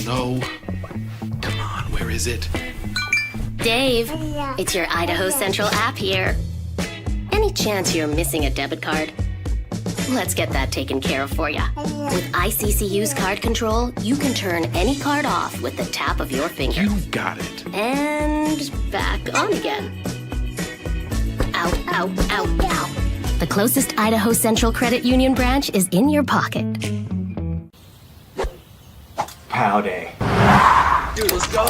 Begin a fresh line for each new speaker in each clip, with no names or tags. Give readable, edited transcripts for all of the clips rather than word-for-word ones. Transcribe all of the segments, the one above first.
No. Come on, where is it?
Dave, it's your Idaho Central app here. Any chance you're missing a debit card? Let's get that taken care of for you. With ICCU's card control, you can turn any card off with the tap of your finger.
You got it.
And back on again. Ow. The closest Idaho Central Credit Union branch is in your pocket.
Pow day.
Dude, let's go.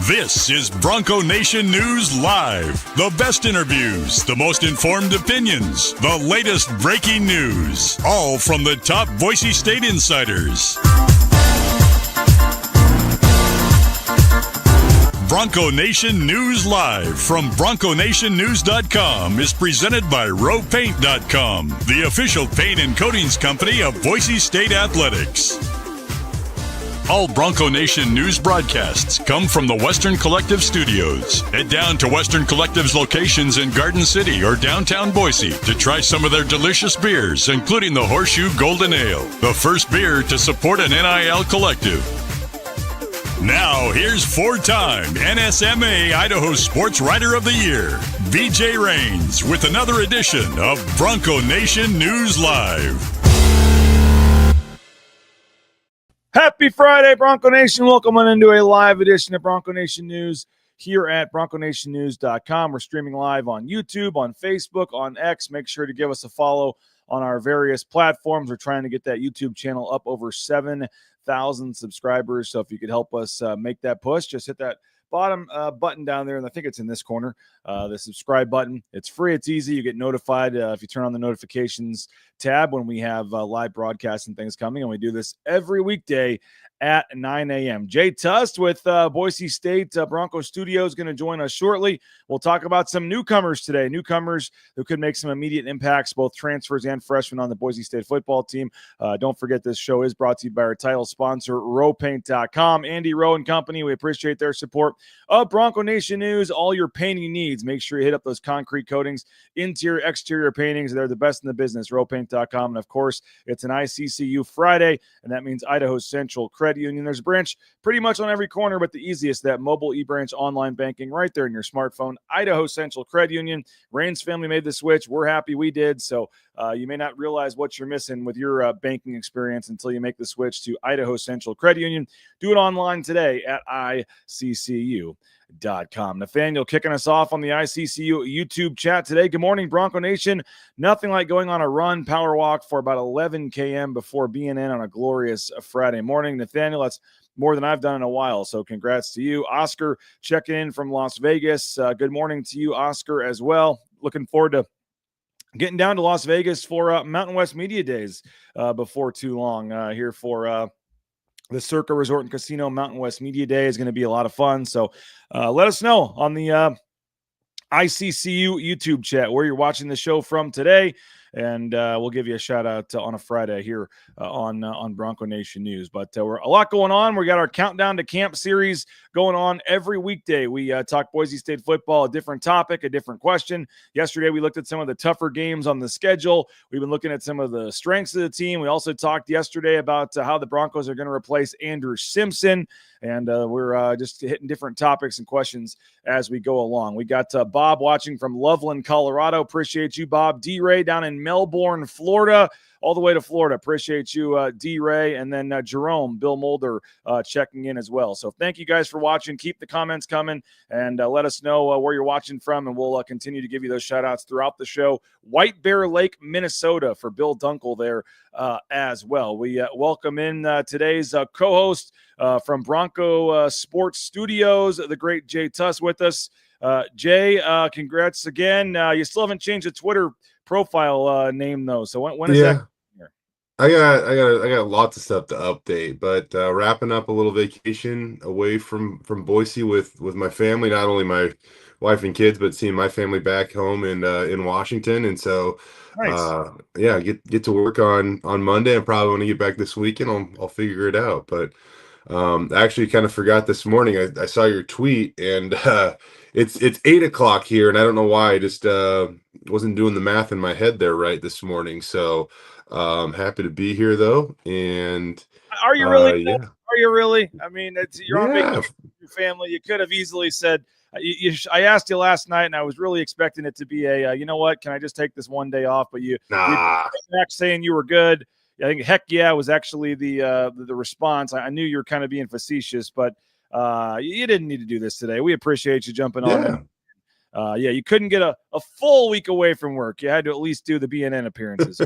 This is Bronco Nation News Live. The best interviews, the most informed opinions, the latest breaking news, all from the top Boise State insiders. Bronco Nation News Live from BroncoNationNews.com is presented by RowPaint.com, the official paint and coatings company of Boise State Athletics. All Bronco Nation news broadcasts come from the Western Collective Studios. Head down to Western Collective's locations in Garden City or downtown Boise to try some of their delicious beers, including the Horseshoe Golden Ale, the first beer to support an NIL collective. Now, here's four-time NSMA Idaho Sports Writer of the Year, BJ Rains, with another edition of Bronco Nation News Live.
Happy Friday, Bronco Nation. Welcome on into a live edition of Bronco Nation News here at BroncoNationNews.com. We're streaming live on YouTube, on Facebook, on X. Make sure to give us a follow on our various platforms. We're trying to get that YouTube channel up over 7,000 subscribers. So if you could help us make that push, just hit that bottom button down there, and I think it's in this corner, the subscribe button. It's free. It's easy. You get notified if you turn on the notifications tab when we have live broadcasts and things coming, and we do this every weekday at 9 a.m. Jay Tust with Boise State Bronco Studios going to join us shortly. We'll talk about some newcomers today, newcomers who could make some immediate impacts, both transfers and freshmen on the Boise State football team. Don't forget, this show is brought to you by our title sponsor, RowPaint.com. Andy Rowe and company, we appreciate their support of Bronco Nation News. All your painting needs, make sure you hit up those concrete coatings, interior, exterior paintings. They're the best in the business, RowPaint.com. And, of course, it's an ICCU Friday, and that means Idaho Central Credit Union. There's a branch pretty much on every corner, but the easiest, that mobile eBranch online banking right there in your smartphone. Idaho Central Credit Union. Rain's family made the switch. We're happy we did. So you may not realize what you're missing with your banking experience until you make the switch to Idaho Central Credit Union. Do it online today at ICCU.com. Nathaniel kicking us off on the ICCU YouTube chat today. Good morning, Bronco Nation. Nothing like going on a run, power walk for about 11 km before BNN on a glorious Friday morning. Nathaniel, that's more than I've done in a while, so congrats to you. Oscar checking in from Las Vegas. Good morning to you, Oscar, as well. Looking forward to getting down to Las Vegas for Mountain West Media Days before too long here for the Circa Resort and Casino Mountain West Media Day. Is going to be a lot of fun. So let us know on the ICCU YouTube chat where you're watching the show from today. and we'll give you a shout out on a Friday here on Bronco Nation News. But we're a lot going on. We got our Countdown to Camp series going on every weekday. We talk Boise State football, a different topic, a different question. Yesterday, we looked at some of the tougher games on the schedule. We've been looking at some of the strengths of the team. We also talked yesterday about how the Broncos are going to replace Andrew Simpson. And we're just hitting different topics and questions as we go along. We got Bob watching from Loveland, Colorado. Appreciate you, Bob. D-Ray down in Melbourne, Florida. All the way to Florida. Appreciate you, D-Ray. And then Jerome, Bill Mulder, checking in as well. So thank you guys for watching. Keep the comments coming and let us know where you're watching from, and we'll continue to give you those shout-outs throughout the show. White Bear Lake, Minnesota for Bill Dunkel there as well. We welcome in today's co-host from Bronco Sports Studios, the great Jay Tust with us. Jay, congrats again. You still haven't changed the Twitter profile name though. So when is that?
I got lots of stuff to update, but wrapping up a little vacation away from Boise with my family, not only my wife and kids, but seeing my family back home in Washington. And so
nice.
Get to work on Monday. I'm probably going to get back this weekend. I'll figure it out. But I actually kind of forgot this morning. I saw your tweet, and it's 8:00 here, and I don't know why. I just wasn't doing the math in my head there right this morning. So happy to be here though. And
are you really?
Yeah.
Are you really? I mean, you're on vacation with your family. You could have easily said. I asked you last night, and I was really expecting it to be a, you know what? Can I just take this one day off? But you back saying you were good. I think heck yeah was actually the response. I knew you were kind of being facetious, but you didn't need to do this today. We appreciate you jumping on. You couldn't get a full week away from work. You had to at least do the BNN appearances.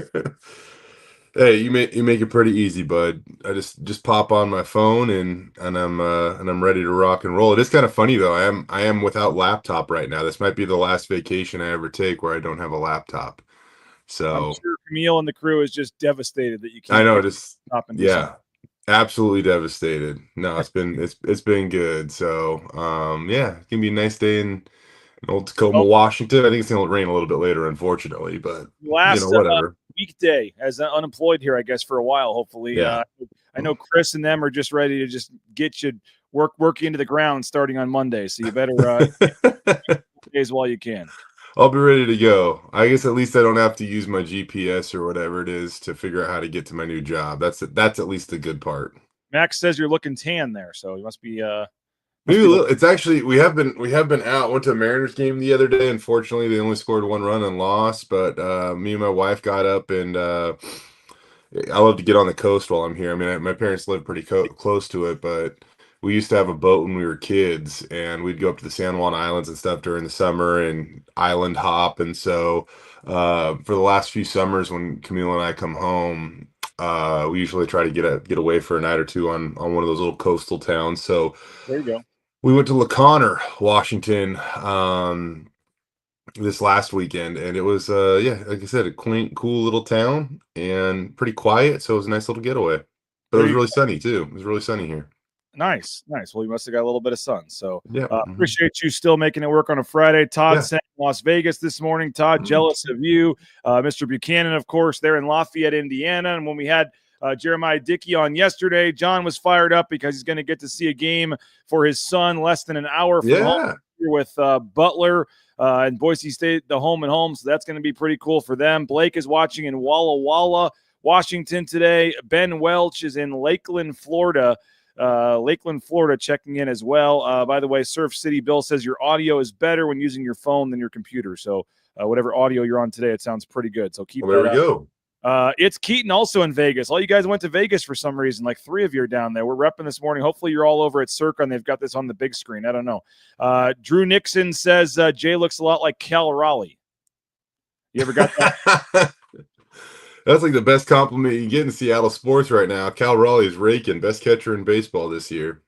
Hey, you make it pretty easy, bud. I just pop on my phone and I'm ready to rock and roll. It is kind of funny though. I am without laptop right now. This might be the last vacation I ever take where I don't have a laptop. So
I'm sure Camille and the crew is just devastated that you can't.
I know, absolutely devastated. No, it's been good. So it's gonna be a nice day in old Tacoma, Washington. I think it's gonna rain a little bit later, unfortunately, but whatever.
Weekday as unemployed here, I guess, for a while. Hopefully, I know Chris and them are just ready to just get you work you into the ground starting on Monday. So you better days while you can.
I'll be ready to go. I guess at least I don't have to use my GPS or whatever it is to figure out how to get to my new job. That's at least the good part.
Max says you're looking tan there, so you must be.
Maybe a little. It's actually we have been out. Went to a Mariners game the other day. Unfortunately, they only scored one run and lost. But me and my wife got up, and I love to get on the coast while I'm here. I mean, my parents live pretty close to it, but we used to have a boat when we were kids, and we'd go up to the San Juan Islands and stuff during the summer and island hop. And so for the last few summers, when Camille and I come home, we usually try to get away for a night or two on one of those little coastal towns. So
there you go.
We went to LaConner, Washington, this last weekend, and it was, like I said, a quaint, cool little town and pretty quiet. So it was a nice little getaway. But it was really sunny too. It was really sunny here.
Nice. Well, you must have got a little bit of sun. So appreciate you still making it work on a Friday. Todd sent Las Vegas this morning. Todd, jealous of you. Mr. Buchanan, of course, they're in Lafayette, Indiana. And when we had Jeremiah Dickey on yesterday, John was fired up because he's going to get to see a game for his son less than an hour from home with Butler and Boise State, the home and home. So that's going to be pretty cool for them. Blake is watching in Walla Walla, Washington today. Ben Welch is in Lakeland, Florida. Checking in as well. By the way, Surf City Bill says your audio is better when using your phone than your computer. So whatever audio you're on today, it sounds pretty good. So keep
there we go.
It's Keaton also in Vegas. All you guys went to Vegas for some reason. Like 3 of you are down there. We're repping this morning. Hopefully you're all over at Circa and they've got this on the big screen. I don't know. Drew Nixon says Jay looks a lot like Cal Raleigh. You ever got that?
That's like the best compliment you can get in Seattle sports right now. Cal Raleigh is raking. Best catcher in baseball this year.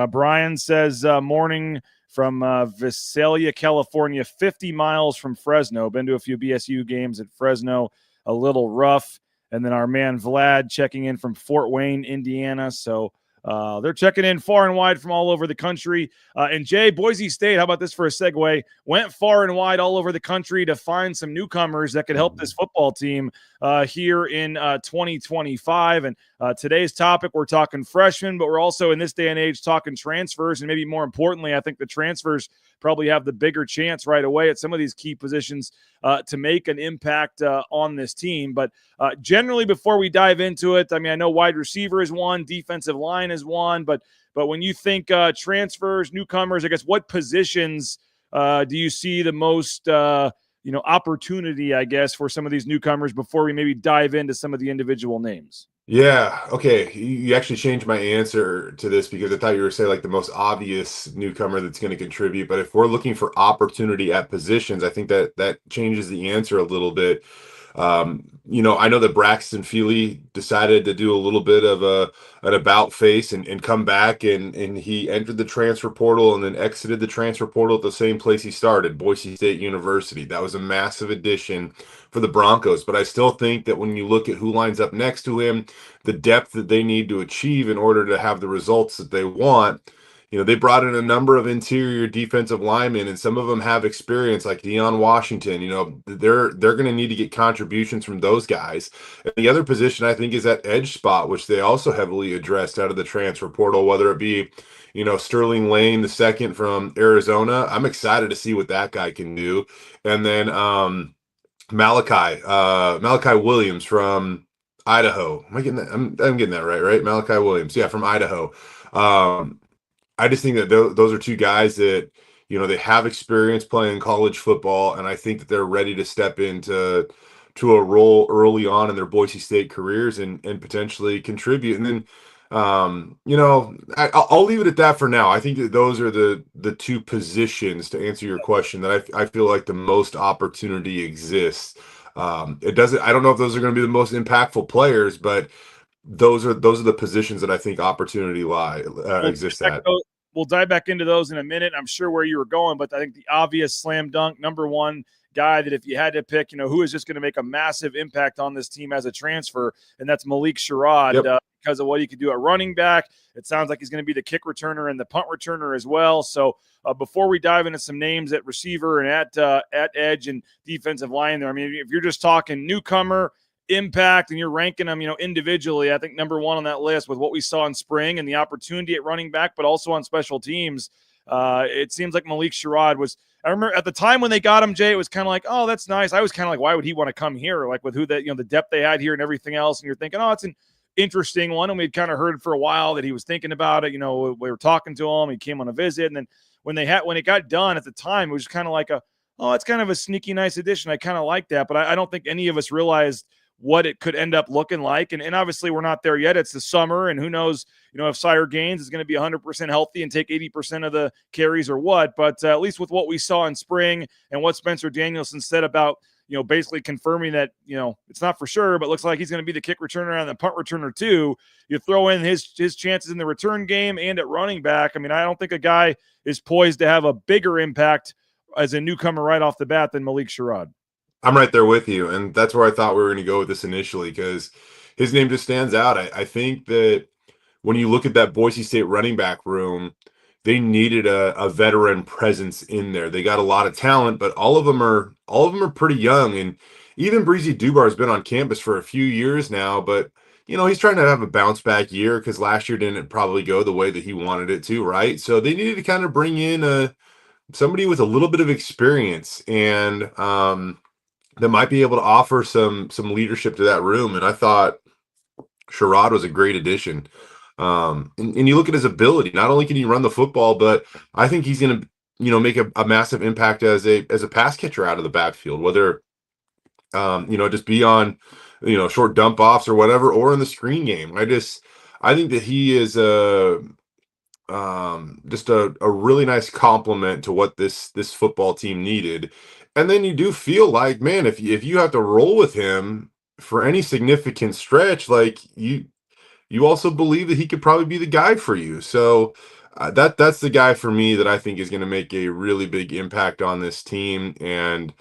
Brian says morning from Visalia, California, 50 miles from Fresno. Been to a few BSU games at Fresno. A little rough. And then our man Vlad checking in from Fort Wayne, Indiana. So They're checking in far and wide from all over the country. And Jay, Boise State, how about this for a segue? Went far and wide all over the country to find some newcomers that could help this football team here in 2025. And today's topic, we're talking freshmen, but we're also in this day and age talking transfers. And maybe more importantly, I think the transfers probably have the bigger chance right away at some of these key positions to make an impact on this team. But generally, before we dive into it, I mean, I know wide receiver is one, defensive line is one, but when you think transfers, newcomers, I guess what positions do you see the most opportunity, I guess, for some of these newcomers before we maybe dive into some of the individual names?
Yeah. Okay. You actually changed my answer to this because I thought you were saying like the most obvious newcomer that's going to contribute. But if we're looking for opportunity at positions, I think that changes the answer a little bit. I know that Braxton Feely decided to do a little bit of an about face and come back and he entered the transfer portal and then exited the transfer portal at the same place he started, Boise State University. That was a massive addition for the Broncos. But I still think that when you look at who lines up next to him, the depth that they need to achieve in order to have the results that they want, they brought in a number of interior defensive linemen, and some of them have experience, like Deion Washington. They're going to need to get contributions from those guys. And the other position, I think, is that edge spot, which they also heavily addressed out of the transfer portal, whether it be, Sterling Lane, the second from Arizona. I'm excited to see what that guy can do. And then Malachi Williams from Idaho. Am I getting that? I'm getting that right? Malachi Williams. Yeah, from Idaho. I just think that those are two guys that, they have experience playing college football, and I think that they're ready to step into a role early on in their Boise State careers and potentially contribute. And then, I'll leave it at that for now. I think that those are the two positions, to answer your question, that I feel like the most opportunity exists. I don't know if those are going to be the most impactful players, but those are the positions that I think opportunity exists at.
We'll dive back into those in a minute. I'm sure where you were going, but I think the obvious slam dunk number one guy that if you had to pick, who is just going to make a massive impact on this team as a transfer, and that's Malik Sherrod.
Yep.
Because of what he could do at running back. It sounds like he's going to be the kick returner and the punt returner as well. So before we dive into some names at receiver and at edge and defensive line there, I mean, if you're just talking newcomer, impact, and you're ranking them, individually, I think number one on that list with what we saw in spring and the opportunity at running back, but also on special teams, it seems like Malik Sherrod was. I remember at the time when they got him, Jay, it was kind of like, oh, that's nice. I was kind of like, why would he want to come here? Like with who that, the depth they had here and everything else. And you're thinking, oh, it's an interesting one. And we'd kind of heard for a while that he was thinking about it. We were talking to him. He came on a visit. And then when it got done at the time, it was kind of like it's kind of a sneaky, nice addition. I kind of like that. But I don't think any of us realized what it could end up looking like. And obviously we're not there yet. It's the summer, and who knows, if Sire Gaines is going to be 100% healthy and take 80% of the carries or what. But at least with what we saw in spring and what Spencer Danielson said about, basically confirming that, it's not for sure, but looks like he's going to be the kick returner and the punt returner too. You throw in his chances in the return game and at running back. I mean, I don't think a guy is poised to have a bigger impact as a newcomer right off the bat than Malik Sherrod.
I'm right there with you, and that's where I thought we were going to go with this initially, because his name just stands out. I think that when you look at that Boise State running back room, they needed a veteran presence in there. They got a lot of talent, but all of them are pretty young, and even Breezy Dubar has been on campus for a few years now, but he's trying to have a bounce back year because last year didn't probably go the way that he wanted it to, right? So they needed to kind of bring in somebody with a little bit of experience and that might be able to offer some leadership to that room. And I thought Sherrod was a great addition. And you look at his ability, not only can he run the football, but I think he's going to, make a massive impact as a pass catcher out of the backfield, whether, just be on, short dump offs or whatever, or in the screen game. I think that he is just a really nice compliment to what this football team needed. And then you do feel like, man, if you have to roll with him for any significant stretch, like you also believe that he could probably be the guy for you. So that's the guy for me that I think is going to make a really big impact on this team, and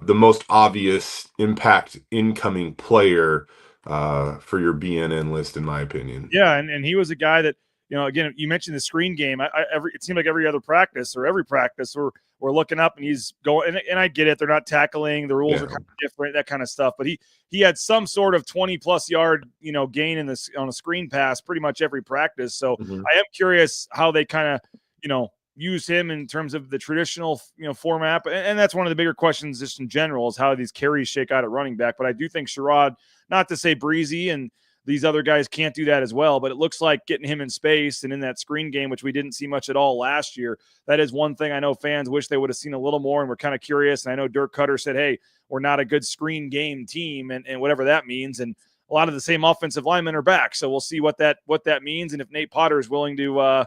the most obvious impact incoming player for your BNN list, in my opinion.
Yeah, and he was a guy that, again, you mentioned the screen game. It seemed like every other practice or every practice we're looking up and he's going, and I get it. They're not tackling. The rules are kind of different, that kind of stuff. But he had some sort of 20+ yard, gain on a screen pass pretty much every practice. So I am curious how they kind of, use him in terms of the traditional, format. And that's one of the bigger questions just in general is how these carries shake out at running back. But I do think Sherrod, not to say Breezy and these other guys can't do that as well, but it looks like getting him in space and in that screen game, which we didn't see much at all last year. That is one thing I know fans wish they would have seen a little more, and we're kind of curious. And I know Dirk Cutter said, hey, we're not a good screen game team, and whatever that means. And a lot of the same offensive linemen are back. So we'll see what that means. And if Nate Potter is willing to,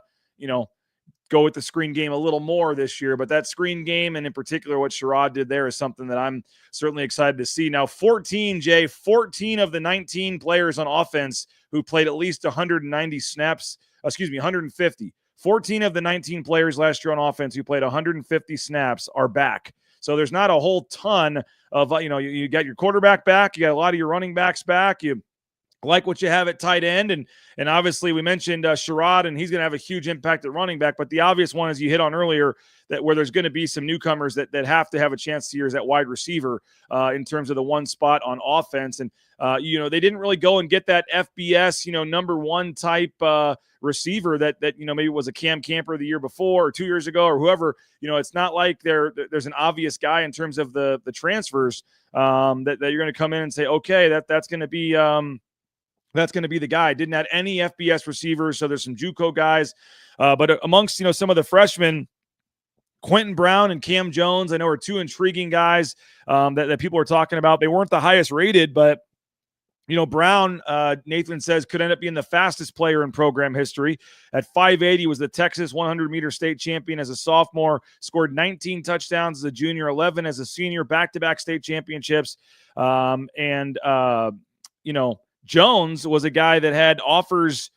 go with the screen game a little more this year. But that screen game, and in particular what Sherrod did there, is something that I'm certainly excited to see. Now, 14 of the 19 players on offense who played at least 190 snaps, 150. 14 of the 19 players last year on offense who played 150 snaps are back. So there's not a whole ton of, you got your quarterback back, you got a lot of your running backs back, you like what you have at tight end. And obviously we mentioned Sherrod, and he's going to have a huge impact at running back. But the obvious one, as you hit on earlier, that where there's going to be some newcomers that have to have a chance here is at wide receiver in terms of the one spot on offense. And, they didn't really go and get that FBS, number one type receiver that maybe was a Cam Camper the year before or 2 years ago or whoever. It's not like there's an obvious guy in terms of the transfers that you're going to come in and say, okay, that's going to be that's going to be the guy. Didn't have any FBS receivers, so there's some JUCO guys. But amongst, some of the freshmen, Quentin Brown and Cam Jones, I know are two intriguing guys that people are talking about. They weren't the highest rated, but, Brown, Nathan says, could end up being the fastest player in program history. At 5'8", he was the Texas 100-meter state champion as a sophomore, scored 19 touchdowns as a junior, 11 as a senior, back-to-back state championships. Jones was a guy that had offers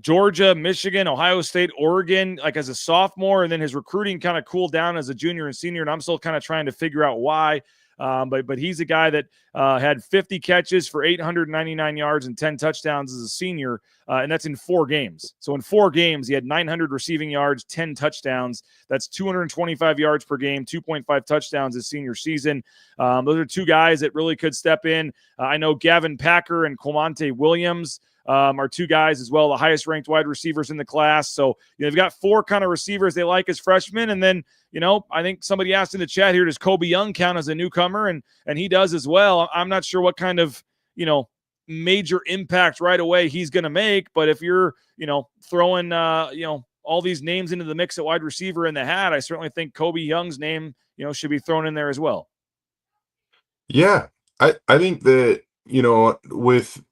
Georgia, Michigan, Ohio State, Oregon, like as a sophomore, and then his recruiting kind of cooled down as a junior and senior, and I'm still kind of trying to figure out why. But he's a guy that had 50 catches for 899 yards and 10 touchdowns as a senior, and that's in 4 games. So in 4 games, he had 900 receiving yards, 10 touchdowns. That's 225 yards per game, 2.5 touchdowns his senior season. Those are two guys that really could step in. I know Gavin Packer and Quamante Williams are two guys as well, the highest ranked wide receivers in the class. So, they've got 4 kind of receivers they like as freshmen. And then, I think somebody asked in the chat here, does Kobe Young count as a newcomer? And he does as well. I'm not sure what kind of, major impact right away he's going to make. But if you're, throwing, all these names into the mix at wide receiver in the hat, I certainly think Kobe Young's name, should be thrown in there as well.
Yeah, I think that, with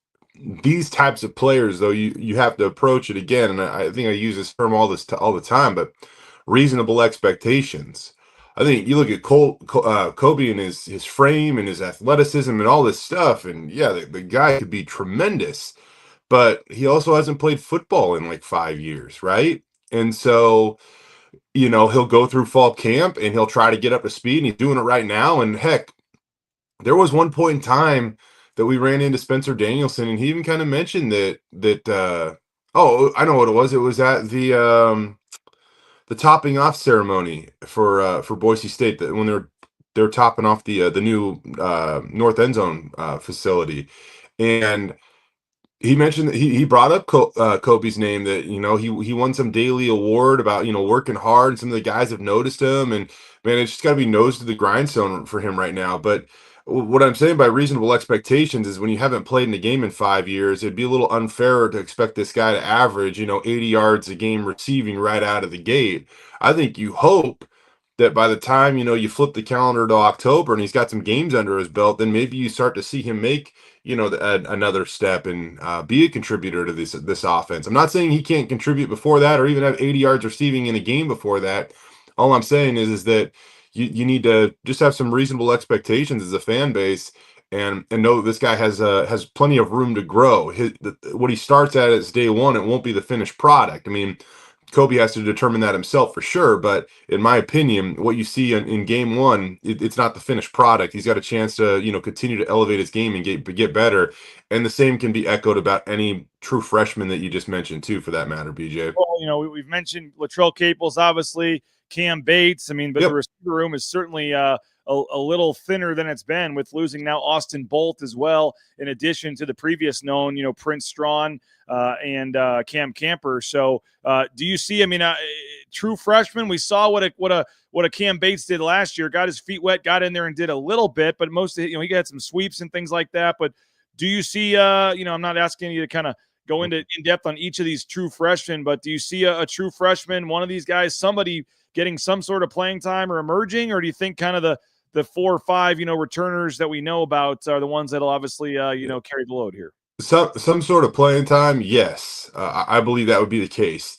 these types of players, though, you have to approach it again, and I think I use this term all the time, but reasonable expectations. I think you look at Kobe and his frame and his athleticism and all this stuff, and yeah, the guy could be tremendous, but he also hasn't played football in like 5 years, right? And so, he'll go through fall camp and he'll try to get up to speed, and he's doing it right now. And heck, there was one point in time that we ran into Spencer Danielson, and he even kind of mentioned that I know what it was. It was at the topping off ceremony for Boise State, that when they're topping off the new north end zone facility, and he mentioned that he brought up Kobe's name, that he won some daily award about working hard, and some of the guys have noticed him, and man, it's just got to be nose to the grindstone for him right now. But what I'm saying by reasonable expectations is when you haven't played in a game in 5 years, it'd be a little unfair to expect this guy to average 80 yards a game receiving right out of the gate. I think you hope that by the time you flip the calendar to October and he's got some games under his belt, then maybe you start to see him make another step and be a contributor to this offense. I'm not saying he can't contribute before that or even have 80 yards receiving in a game before that. All I'm saying is that you need to just have some reasonable expectations as a fan base, and know that this guy has plenty of room to grow. What he starts at is day one. It won't be the finished product. I mean, Kobe has to determine that himself for sure. But in my opinion, what you see in game one, it's not the finished product. He's got a chance to, continue to elevate his game and get better. And the same can be echoed about any true freshman that you just mentioned too, for that matter, BJ.
Well, we've mentioned Latrell Caples, obviously, Cam Bates. I mean, but
Yep.
the receiver room is certainly a little thinner than it's been, with losing now Austin Bolt as well, in addition to the previous known, Prince Strawn and Cam Camper. So do you see, true freshman? We saw what a Cam Bates did last year, got his feet wet, got in there and did a little bit, but most of it, he got some sweeps and things like that. But do you see, I'm not asking you to kind of go into in depth on each of these true freshmen, but do you see a true freshman, one of these guys, somebody getting some sort of playing time or emerging, or do you think kind of the 4 or 5, returners that we know about are the ones that'll obviously, carry the load here?
Some sort of playing time, yes. I believe that would be the case.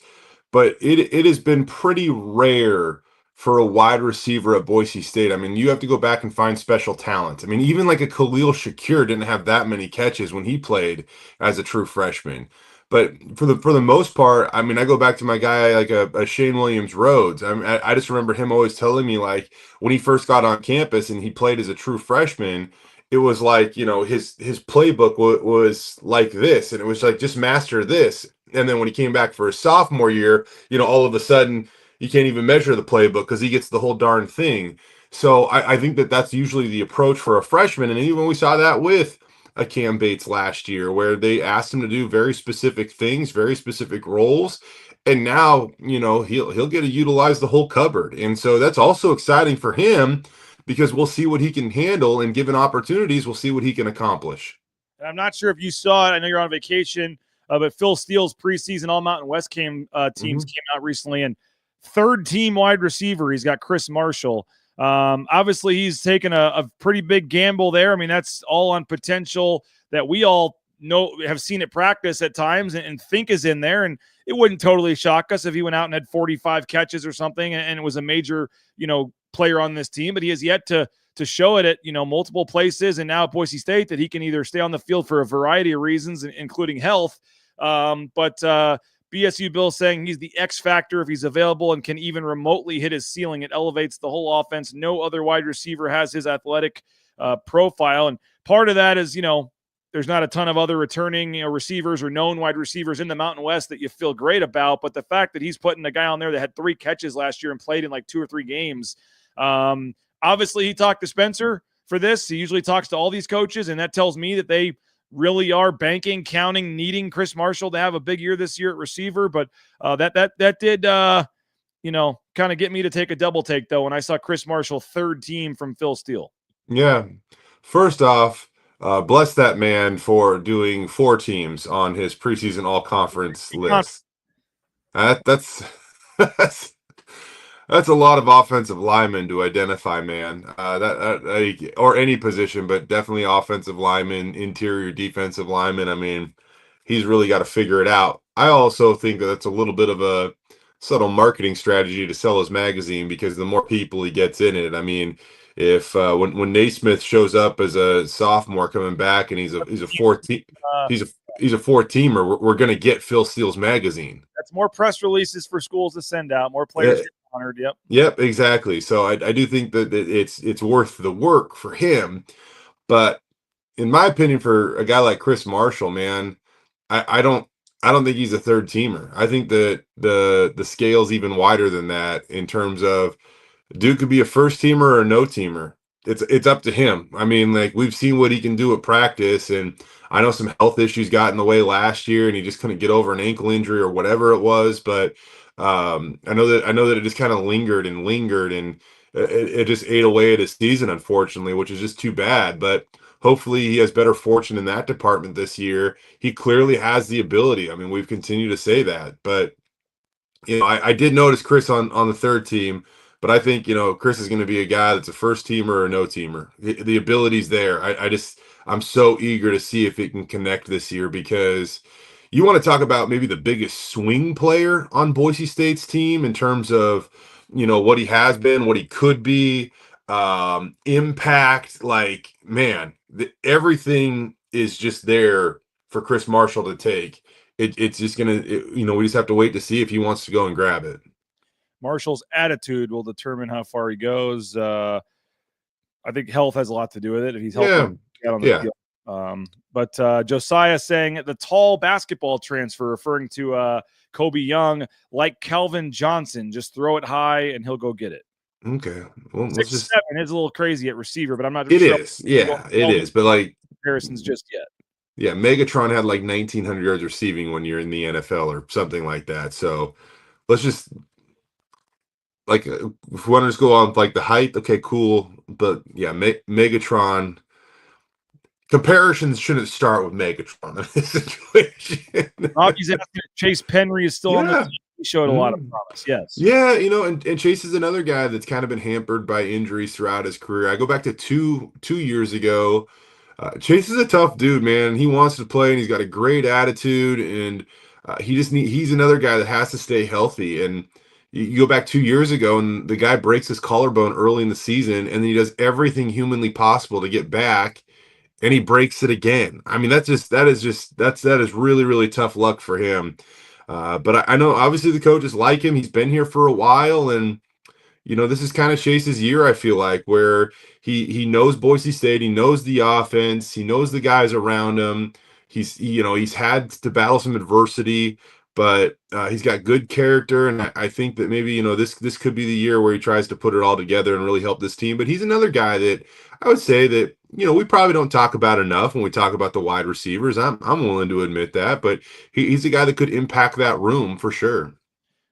But it has been pretty rare for a wide receiver at Boise State. I mean, you have to go back and find special talent. I mean, even like a Khalil Shakir didn't have that many catches when he played as a true freshman. But for the most part, I mean, I go back to my guy like a Shane Williams Rhodes. I just remember him always telling me, like, when he first got on campus and he played as a true freshman, it was like, his playbook was like this, and it was like, just master this. And then when he came back for his sophomore year, all of a sudden you can't even measure the playbook because he gets the whole darn thing. So I think that's usually the approach for a freshman. And even we saw that with a Cam Bates last year, where they asked him to do very specific things, very specific roles. And now, he'll get to utilize the whole cupboard. And so that's also exciting for him, because we'll see what he can handle, and given opportunities, we'll see what he can accomplish.
And I'm not sure if you saw it. I know you're on vacation, but Phil Steele's preseason All Mountain West teams came out recently, and third team wide receiver, he's got Chris Marshall. Obviously, he's taken a pretty big gamble there. I mean, that's all on potential that we all have seen at practice at times and think is in there. And it wouldn't totally shock us if he went out and had 45 catches or something and it was a major, player on this team. But he has yet to show it at, multiple places, and now at Boise State, that he can either stay on the field for a variety of reasons, including health. But BSU Bill saying he's the X factor if he's available and can even remotely hit his ceiling. It elevates the whole offense. No other wide receiver has his athletic profile. And part of that is, there's not a ton of other returning receivers or known wide receivers in the Mountain West that you feel great about. But the fact that he's putting a guy on there that had 3 catches last year and played in like 2 or 3 games. Obviously, he talked to Spencer for this. He usually talks to all these coaches, and that tells me that they really are banking, counting, needing Chris Marshall to have a big year this year at receiver. But that did, kind of get me to take a double take, though, when I saw Chris Marshall third team from Phil Steele.
Yeah. First off, bless that man for doing 4 teams on his preseason all-conference list. That's that's a lot of offensive linemen to identify, man. Or any position, but definitely offensive linemen, interior defensive linemen. I mean, he's really got to figure it out. I also think that that's a little bit of a subtle marketing strategy to sell his magazine, because the more people he gets in it, I mean, if when Naismith shows up as a sophomore coming back and he's a 14 he's a 4-teamer, we're going to get Phil Steele's magazine.
That's more press releases for schools to send out, more players get honored.
Yep, exactly. So I do think that it's worth the work for him. But in my opinion, for a guy like Chris Marshall, man, I don't think he's a third teamer. I think that the scale's even wider than that, in terms of Duke could be a first teamer or a no teamer. It's up to him. I mean, like, we've seen what he can do at practice, and I know some health issues got in the way last year, and he just couldn't get over an ankle injury or whatever it was. But I know that it just kind of lingered, and it just ate away at his season, unfortunately, which is just too bad. But hopefully he has better fortune in that department this year. He clearly has the ability. I mean, we've continued to say that, but I did notice Chris on the third team. But I think, Chris is going to be a guy that's a first teamer or a no teamer. The ability's there. I'm so eager to see if it can connect this year, because you want to talk about maybe the biggest swing player on Boise State's team in terms of, what he has been, what he could be, impact. Like, man, everything is just there for Chris Marshall to take. it's just gonna, we just have to wait to see if he wants to go and grab it.
Marshall's attitude will determine how far he goes. I think health has a lot to do with it. If he's healthy, get on the field. But Josiah saying the tall basketball transfer, referring to Kobe Young, like Calvin Johnson, just throw it high and he'll go get it.
Okay, well,
6'7" is a little crazy at receiver, but I'm not.
It is, yeah, it is. But like
comparisons just yet.
Yeah, Megatron had like 1,900 yards receiving when you're in the NFL or something like that. So let's just if we want to just go on like the height, okay, cool. But yeah, Megatron comparisons shouldn't start with Megatron in this situation.
Rocky's asking if Chase Penry is still on the team. He showed a lot of promise. Yes.
Yeah, and Chase is another guy that's kind of been hampered by injuries throughout his career. I go back to two years ago. Chase is a tough dude, man. He wants to play, and he's got a great attitude, and he's another guy that has to stay healthy. And you go back 2 years ago, and the guy breaks his collarbone early in the season, and then he does everything humanly possible to get back, and he breaks it again. I mean, that is really, really tough luck for him. But I know obviously the coaches like him. He's been here for a while, and this is kind of Chase's year, I feel like, where he knows Boise State, he knows the offense, he knows the guys around him. He's had to battle some adversity, but he's got good character, and I think that maybe this could be the year where he tries to put it all together and really help this team. But he's another guy that I would say that we probably don't talk about enough when we talk about the wide receivers. I'm willing to admit that, but he's a guy that could impact that room for sure.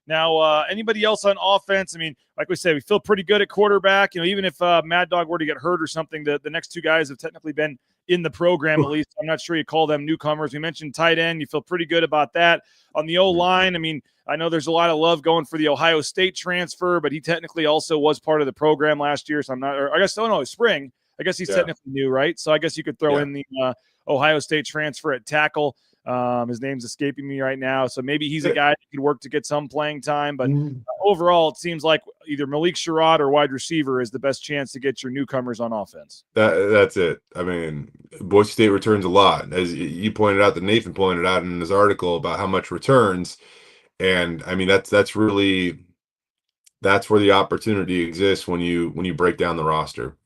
Now, anybody else on offense? I mean, like we said, we feel pretty good at quarterback. Even if Mad Dog were to get hurt or something, the next two guys have technically been in the program at least. I'm not sure you call them newcomers. We mentioned tight end. You feel pretty good about that. On the O-line, I mean, I know there's a lot of love going for the Ohio State transfer, but he technically also was part of the program last year. So I'm not – I guess – spring. I guess he's technically new, right? So I guess you could throw in the Ohio State transfer at tackle. His name's escaping me right now. So maybe he's a guy that could work to get some playing time. But overall, it seems like either Malik Sherrod or wide receiver is the best chance to get your newcomers on offense.
That's it. I mean, Boise State returns a lot. As you pointed out, that Nathan pointed out in his article about how much returns. And, I mean, that's where the opportunity exists when you break down the roster.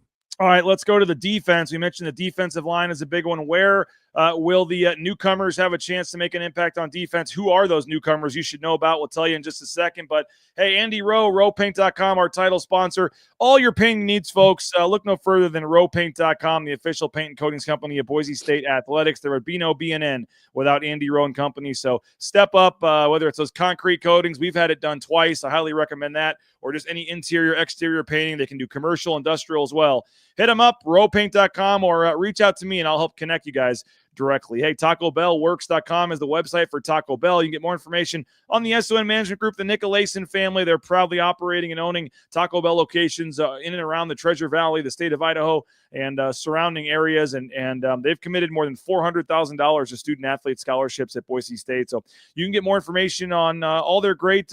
All right, let's go to the defense. We mentioned the defensive line is a big one. Where will the newcomers have a chance to make an impact on defense? Who are those newcomers you should know about? We'll tell you in just a second. But, hey, Andy Rowe, rowpaint.com, our title sponsor. All your painting needs, folks. Look no further than rowpaint.com, the official paint and coatings company of Boise State Athletics. There would be no BNN without Andy Rowe and company. So step up, whether it's those concrete coatings. We've had it done twice. I highly recommend that. Or just any interior, exterior painting. They can do commercial, industrial as well. Hit them up, rowpaint.com, or reach out to me, and I'll help connect you guys directly. Hey, TacoBellWorks.com is the website for Taco Bell. You can get more information on the SON Management Group, the Nicolason family. They're proudly operating and owning Taco Bell locations in and around the Treasure Valley, the state of Idaho, and surrounding areas. And they've committed more than $400,000 to student-athlete scholarships at Boise State. So you can get more information on all their great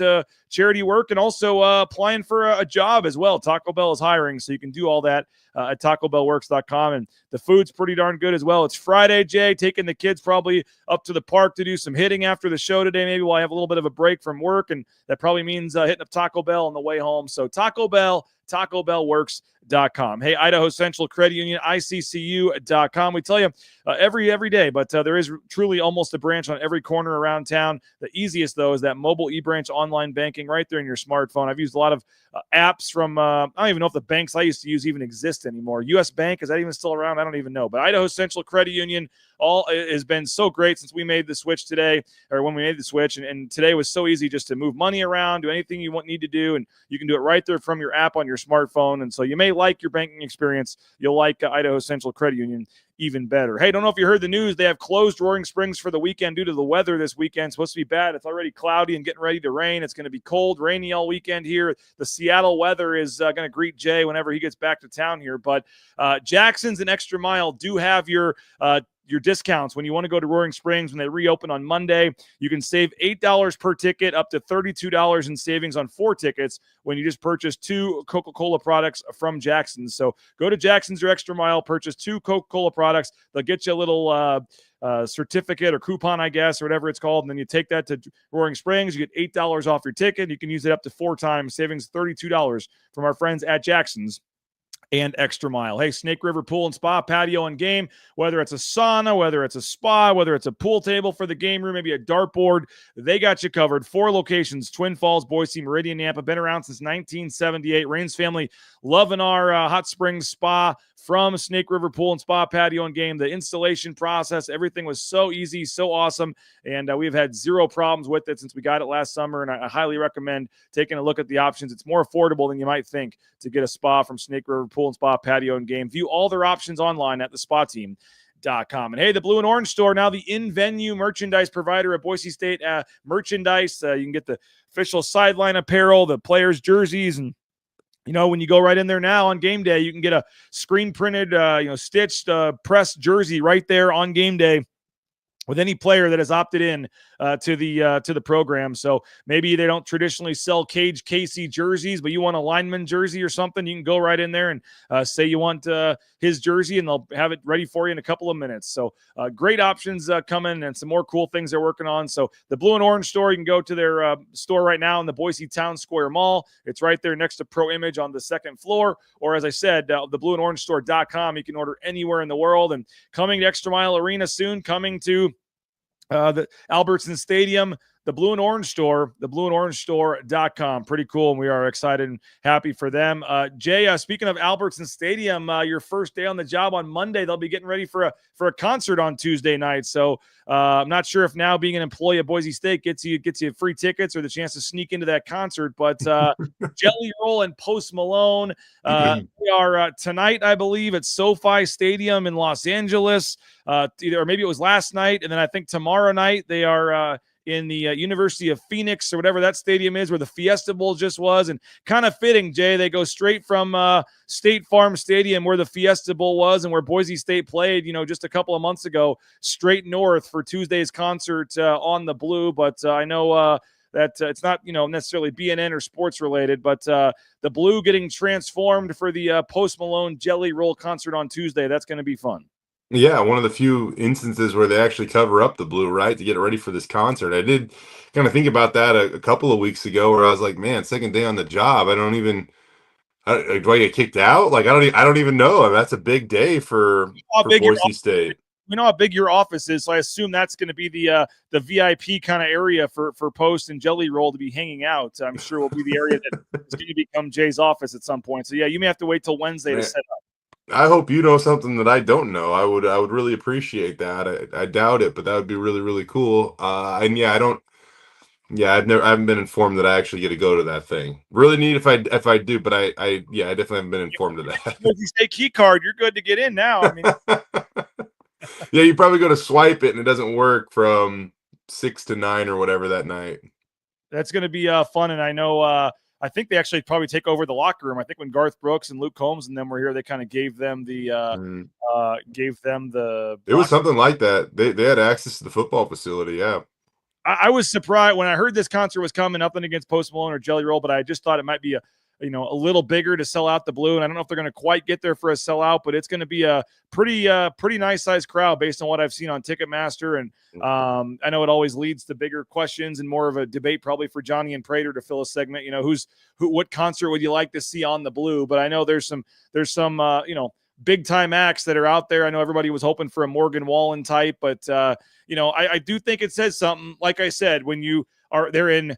charity work and also applying for a job as well. Taco Bell is hiring, so you can do all that at TacoBellWorks.com. And the food's pretty darn good as well. It's Friday, Jay, taking the kids probably up to the park to do some hitting after the show today. Maybe we'll have a little bit of a break from work, and that probably means hitting up Taco Bell on the way home. So Taco Bell, TacoBellWorks.com. Hey, Idaho Central Credit Union, ICCU.com. We tell you every day, but there is truly almost a branch on every corner around town. The easiest, though, is that mobile eBranch online banking right there in your smartphone. I've used a lot of apps from, I don't even know if the banks I used to use even exist anymore. U.S. Bank, is that even still around? I don't even know. But Idaho Central Credit Union has been so great since we made the switch today, or when we made the switch. And today was so easy just to move money around, do anything you need to do, and you can do it right there from your app on your smartphone. And so you may like your banking experience. You'll like Idaho Central Credit Union even better. Hey, don't know if you heard the news. They have closed Roaring Springs for the weekend due to the weather this weekend. It's supposed to be bad. It's already cloudy and getting ready to rain. It's going to be cold, rainy all weekend here. The Seattle weather is going to greet Jay whenever he gets back to town here. But Jackson's and Extra Mile do have your your discounts when you want to go to Roaring Springs when they reopen on Monday. You can save $8 per ticket, up to $32 in savings on 4 tickets when you just purchase 2 Coca-Cola products from Jackson's. So go to Jackson's or Extra Mile, purchase 2 Coca-Cola products. They'll get you a little certificate or coupon, I guess, or whatever it's called. And then you take that to Roaring Springs. You get $8 off your ticket. You can use it up to 4 times, savings $32 from our friends at Jackson's and Extra Mile. Hey, Snake River Pool and Spa, patio and game, whether it's a sauna, whether it's a spa, whether it's a pool table for the game room, maybe a dartboard, they got you covered. 4 locations, Twin Falls, Boise, Meridian, Nampa, been around since 1978. Rain's family loving our hot springs spa from Snake River Pool and Spa, patio and game. The installation process, everything was so easy, so awesome, and we've had 0 problems with it since we got it last summer, and I highly recommend taking a look at the options. It's more affordable than you might think to get a spa from Snake River Pool and Spa, patio and game. View all their options online at thespateam.com. And hey, the Blue and Orange Store, now the in-venue merchandise provider at Boise State merchandise. You can get the official sideline apparel, the players' jerseys, and when you go right in there now on game day, you can get a screen printed, stitched, pressed jersey right there on game day with any player that has opted in to the program. So maybe they don't traditionally sell Cage Casey jerseys, but you want a lineman jersey or something, you can go right in there and say you want his jersey, and they'll have it ready for you in a couple of minutes. So great options coming, and some more cool things they're working on. So the Blue and Orange Store, you can go to their store right now in the Boise Town Square Mall. It's right there next to Pro Image on the 2nd floor. Or as I said, the blueandorange.store.com. You can order anywhere in the world. And coming to Extra Mile Arena soon, coming to the Albertson Stadium, the Blue and Orange Store, the blueandorange.store.com. Pretty cool, and we are excited and happy for them. Jay, speaking of Albertson Stadium, your first day on the job on Monday, they'll be getting ready for a concert on Tuesday night. So I'm not sure if now being an employee at Boise State gets you free tickets or the chance to sneak into that concert. But Jelly Roll and Post Malone, they are tonight, I believe, at SoFi Stadium in Los Angeles. Or maybe it was last night, and then I think tomorrow night they are in the University of Phoenix or whatever that stadium is where the Fiesta Bowl just was. And kind of fitting, Jay, they go straight from State Farm Stadium where the Fiesta Bowl was and where Boise State played, just a couple of months ago, straight north for Tuesday's concert on the Blue. But I know that it's not, necessarily BNN or sports related, but the Blue getting transformed for the Post Malone Jelly Roll concert on Tuesday. That's going to be fun.
Yeah, one of the few instances where they actually cover up the Blue, right, to get ready for this concert. I did kind of think about that a couple of weeks ago, where I was like, man, second day on the job, do I get kicked out? Like, I don't even know. I mean, that's a big day for Boise State.
We know how big your office is, so I assume that's going to be the VIP kind of area for Post and Jelly Roll to be hanging out. I'm sure will be the area that is going to become Jay's office at some point. So yeah, you may have to wait till Wednesday to set up.
I hope you know something that I don't know. I would really appreciate that. I doubt it, but that would be really, really cool. And yeah, I haven't been informed that I actually get to go to that thing. Really neat if I do, but I definitely haven't been informed of that.
If you say key card, you're good to get in now. I mean,
yeah, you probably go to swipe it and it doesn't work from 6 to 9 or whatever that night.
That's going to be fun, and I know. I think they actually probably take over the locker room. I think when Garth Brooks and Luke Combs and them were here, they kind of gave them the.
It was something like that. They had access to the football facility. Yeah,
I was surprised when I heard this concert was coming. Nothing against Post Malone or Jelly Roll, but I just thought it might be a little bigger to sell out the Blue. And I don't know if they're going to quite get there for a sellout, but it's going to be a pretty nice sized crowd based on what I've seen on Ticketmaster. And I know it always leads to bigger questions and more of a debate probably for Johnny and Prater to fill a segment. What concert would you like to see on the Blue? But I know there's some big time acts that are out there. I know everybody was hoping for a Morgan Wallen type, but I do think it says something. Like I said, when they're in,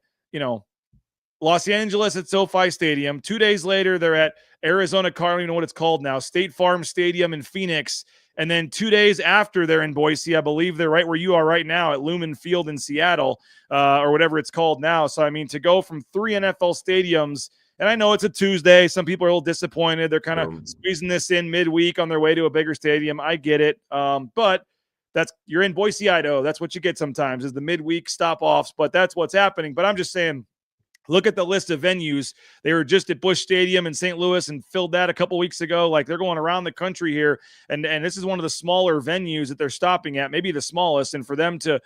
Los Angeles at SoFi Stadium. 2 days later, they're at Arizona Cardinals, what it's called now, State Farm Stadium in Phoenix. And then 2 days after they're in Boise, I believe they're right where you are right now at Lumen Field in Seattle, or whatever it's called now. So, I mean, to go from 3 NFL stadiums, and I know it's a Tuesday. Some people are a little disappointed. They're kind of squeezing this in midweek on their way to a bigger stadium. I get it. But you're in Boise, Idaho. That's what you get sometimes is the midweek stop-offs, but that's what's happening. But I'm just saying, Look at the list of venues. They were just at Busch Stadium in St. Louis and filled that a couple weeks ago. Like, they're going around the country here, and this is one of the smaller venues that they're stopping at, maybe the smallest. And for them to,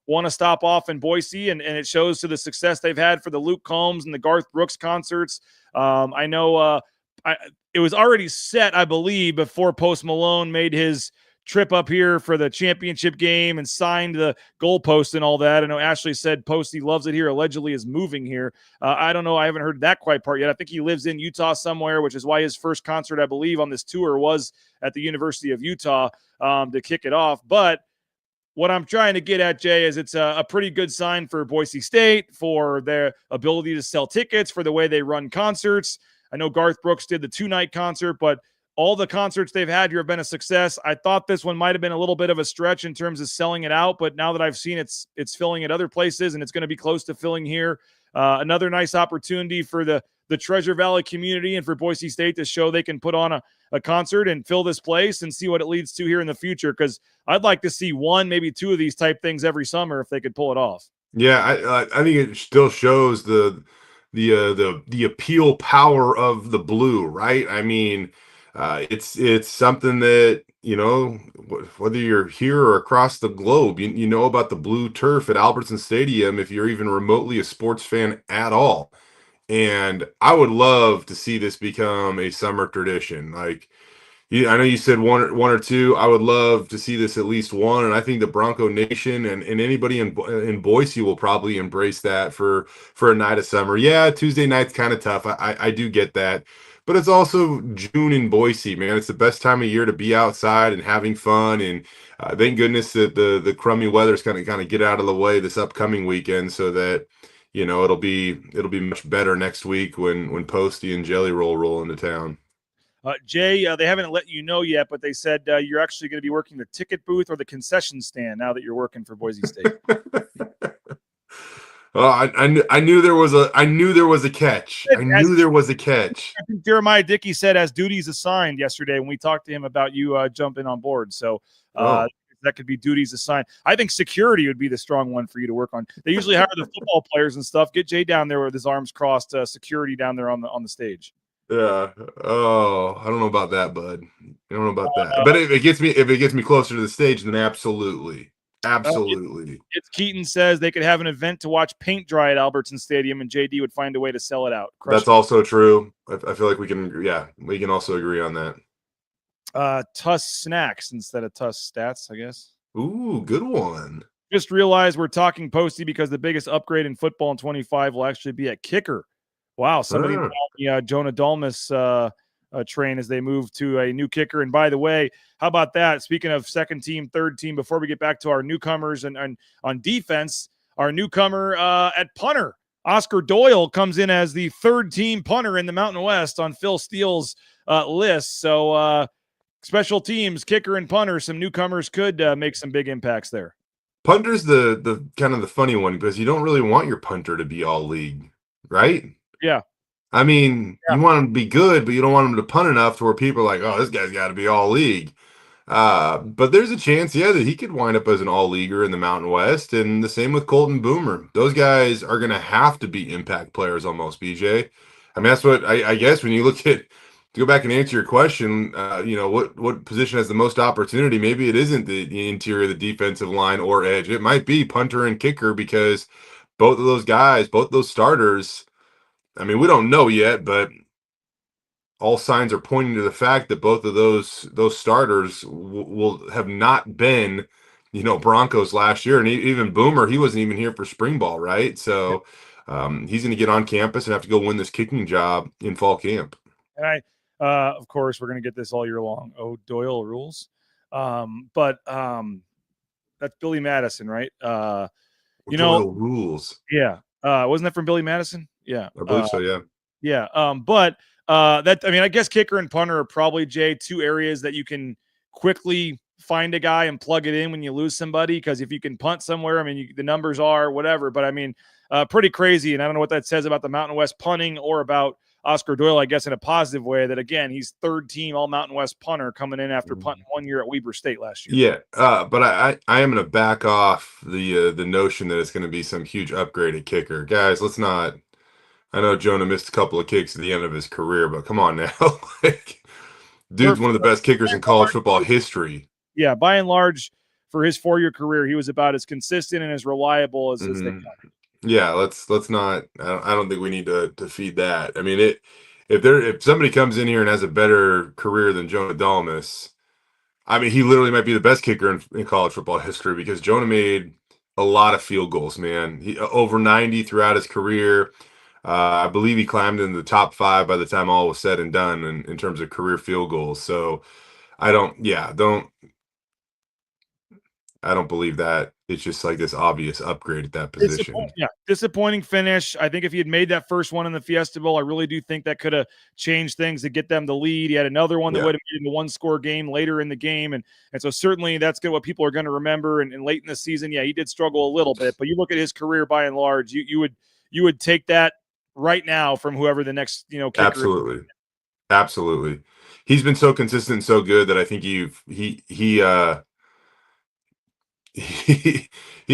want to stop off in Boise, and it shows to the success they've had for the Luke Combs and the Garth Brooks concerts. I know it was already set, I believe, before Post Malone made his trip up here for the championship game and signed the goalpost and all that. I know Ashley said Posty loves it here, allegedly is moving here. I don't know. I haven't heard that quite part yet. I think he lives in Utah somewhere, which is why his first concert, I believe, on this tour was at the University of Utah to kick it off. But what I'm trying to get at, Jay, is it's a pretty good sign for Boise State, for their ability to sell tickets, for the way they run concerts. I know Garth Brooks did the 2-night concert, but all the concerts they've had here have been a success. I thought this one might have been a little bit of a stretch in terms of selling it out, but now that I've seen it's filling at other places, and it's going to be close to filling here. Another nice opportunity for the Treasure Valley community and for Boise State to show they can put on a concert and fill this place and see what it leads to here in the future, because I'd like to see one, maybe two of these type things every summer if they could pull it off.
Yeah, I think it still shows the appeal power of the blue, right? I mean, it's something that, whether you're here or across the globe, you know about the blue turf at Albertson Stadium if you're even remotely a sports fan at all. And I would love to see this become a summer tradition. Like, I know you said one or two. I would love to see this at least one, and I think the Bronco Nation and anybody in Boise will probably embrace that for a night of summer. Yeah, Tuesday night's kind of tough. I do get that, but it's also June in Boise, man. It's the best time of year to be outside and having fun. And thank goodness that the crummy weather's kind of get out of the way this upcoming weekend, so that it'll be much better next week when Posty and Jelly roll into town.
Jay, they haven't let you know yet, but they said you're actually going to be working the ticket booth or the concession stand now that you're working for Boise State.
I knew there was a catch. I knew there was a catch.
I think Jeremiah Dickey said as duties assigned yesterday when we talked to him about you jumping on board. So that could be duties assigned. I think security would be the strong one for you to work on. They usually hire the football players and stuff. Get Jay down there with his arms crossed, security down there on the stage.
Yeah. Oh, I don't know about that, bud. I don't know about that. But if it gets me closer to the stage, then absolutely.
It's Keaton says they could have an event to watch paint dry at Albertson Stadium, and JD would find a way to sell it out.
That's also true. I feel like we can also agree on that.
Tust snacks instead of Tust stats, I guess.
Ooh, good one.
Just realized we're talking Posty because the biggest upgrade in football in 25 will actually be at kicker. Wow, somebody on the Jonah Dalmas train as they move to a new kicker. And by the way, how about that? Speaking of second team, third team, before we get back to our newcomers and on defense, our newcomer at punter, Oscar Doyle, comes in as the third team punter in the Mountain West on Phil Steele's list. So special teams, kicker and punter, some newcomers could make some big impacts there.
Punter's the kind of the funny one because you don't really want your punter to be all league, right?
Yeah.
I mean, you want him to be good, but you don't want him to punt enough to where people are like, oh, this guy's got to be all league. But there's a chance, that he could wind up as an all-leaguer in the Mountain West, and the same with Colton Boomer. Those guys are going to have to be impact players almost, BJ. I mean, that's what I guess when you look at, to go back and answer your question, what position has the most opportunity? Maybe it isn't the interior, the defensive line, or edge. It might be punter and kicker because both of those guys, both those starters, I mean, we don't know yet, but all signs are pointing to the fact that both of those starters will have not been, Broncos last year. And even Boomer, he wasn't even here for spring ball, right? So he's going to get on campus and have to go win this kicking job in fall camp.
And of course, we're going to get this all year long. Oh, Doyle rules. But that's Billy Madison, right?
Doyle rules.
Yeah. Wasn't that from Billy Madison? Yeah.
I believe so, yeah.
Yeah. I guess kicker and punter are probably, Jay, two areas that you can quickly find a guy and plug it in when you lose somebody. Because if you can punt somewhere, I mean, the numbers are whatever. But I mean, pretty crazy. And I don't know what that says about the Mountain West punting or about Oscar Doyle, I guess, in a positive way, that, again, he's third team all Mountain West punter coming in after punting 1 year at Weber State last year.
Yeah. But I am going to back off the notion that it's going to be some huge upgrade at kicker. Guys, let's not I know Jonah missed a couple of kicks at the end of his career, but come on now. Like, dude's one of the best kickers in college football history.
Yeah, by and large, for his 4-year career, he was about as consistent and as reliable as they come.
Yeah, let's not. I don't think we need to feed that. I mean, if somebody comes in here and has a better career than Jonah Dalmas, I mean, he literally might be the best kicker in college football history because Jonah made a lot of field goals. Man, he over 90 throughout his career. I believe he climbed in the top 5 by the time all was said and done in terms of career field goals. So I don't believe that it's just like this obvious upgrade at that position.
Disappointing finish. I think if he had made that first one in the Fiesta Bowl, I really do think that could have changed things to get them the lead. He had another one that would have made it a one-score game later in the game, and so certainly that's what people are going to remember. And late in the season, he did struggle a little bit, but you look at his career by and large, you would take that right now from whoever the next kicker.
Absolutely. He's been so consistent and so good that I think he